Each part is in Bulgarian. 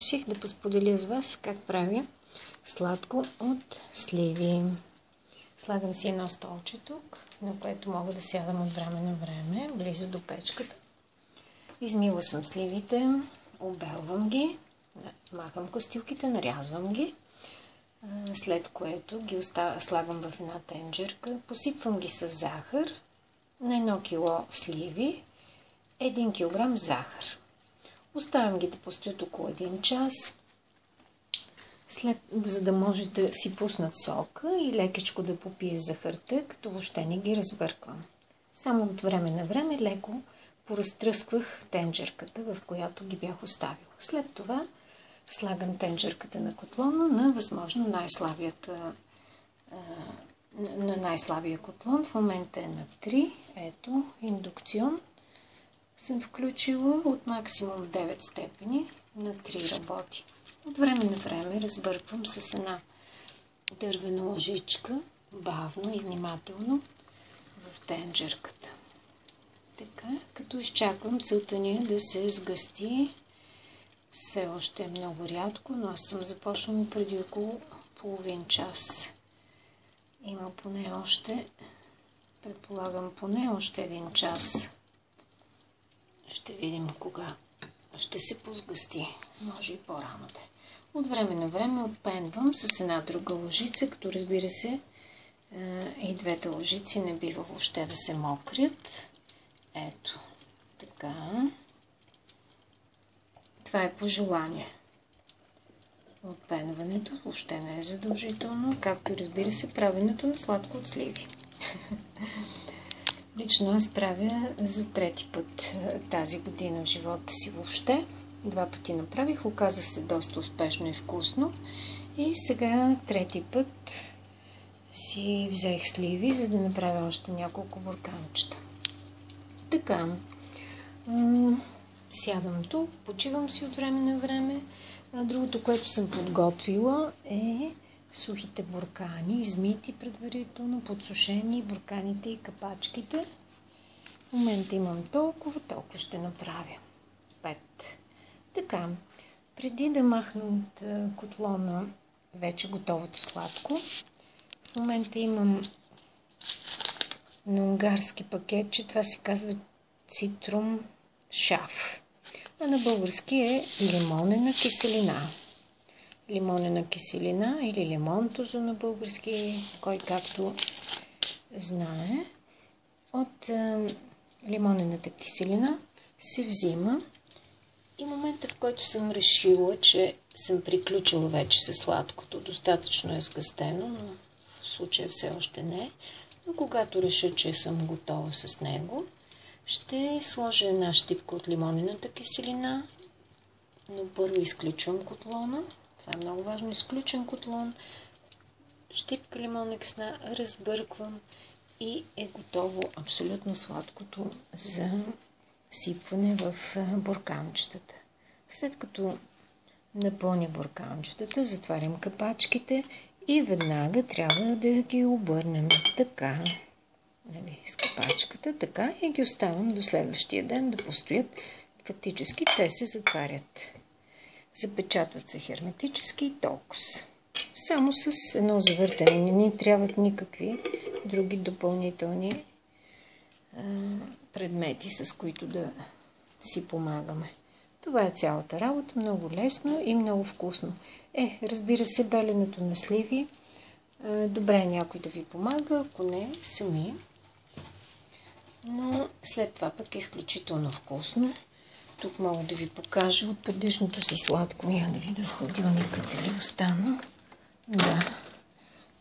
Реших да посподеля с вас как правя сладко от сливи. Слагам си едно столче тук, на което мога да сядам от време на време, близо до печката. Измила съм сливите, обелвам ги, махам костилките, нарязвам ги, след което ги слагам в една тенджерка, посипвам ги с захар, на 1 кило сливи, 1 кг захар. Оставям ги да постоят около 1 час, за да може да си пуснат сока и лекичко да попие захарта, като въобще не ги разбърквам. Само от време на време леко поразтръсквах тенджерката, в която ги бях оставила. След това слагам тенджерката на котлона на възможно най-слабия котлон. В момента е на 3. Ето, индукцион съм включила от максимум 9 степени на 3 работи. От време на време разбърквам с една дървена лъжичка, бавно и внимателно в тенджерката. Така, като изчаквам целта ни да се сгъсти. Все още е много рядко, но аз съм започнала преди около половин час. Има поне още, предполагам, поне още 1 час. Ще видим кога ще се позгъсти. Може и по-рано да. От време на време отпенвам с една друга лъжица, като разбира се и двете лъжици не бива въобще да се мокрят. Ето, така. Това е по желание. Отпенването въобще не е задължително, както разбира се правенето на сладко от сливи. Лично аз правя за 3-ти път тази година в живота си въобще. 2 пъти направих, оказа се доста успешно и вкусно. И сега 3-ти път си взех сливи, за да направя още няколко бурканчета. Така, сядам тук, почивам си от време на време. Другото, което съм подготвила е сухите буркани, измити предварително, подсушени, бурканите и капачките. В момента имам толкова ще направя. 5. Така, преди да махна от котлона вече готовото сладко, в момента имам на унгарски пакетче, това се казва цитрум шаф, а на български е лимонена киселина. Лимонена киселина или лимонтозо на български, кой както знае. От лимонената киселина се взима и момента, в който съм решила, че съм приключила вече със сладкото, достатъчно е сгъстено, но в случая все още не, но когато реша, че съм готова с него, ще сложа една щипка от лимонената киселина, но първо изключвам котлона. Това е много важно. Изключен котлон, щипка лимонна киселина, разбърквам и е готово абсолютно сладкото за сипване в бурканчетата. След като напълня бурканчетата, затварям капачките и веднага трябва да ги обърнем така, с капачката, така, и ги оставям до следващия ден да постоят. Фактически те се затварят. Запечатват се херметически и толкова. Само с едно завъртане. Не ни трябват никакви други допълнителни предмети, с които да си помагаме. Това е цялата работа. Много лесно и много вкусно. Разбира се, беленето на сливи. Добре е някой да ви помага, ако не, сами. Но след това пък е изключително вкусно. Тук мога да ви покажа от предишното си сладко. Я да видя в хладилника ли остана. Да.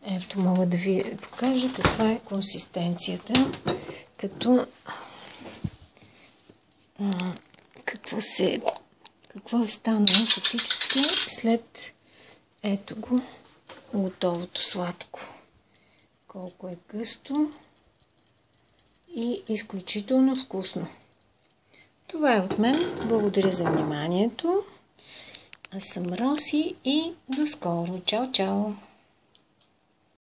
Ето, мога да ви покажа каква е консистенцията. Какво е станало фактически след ето го готовото сладко. Колко е гъсто и изключително вкусно. Това е от мен. Благодаря за вниманието. Аз съм Роси и до скоро. Чао, чао!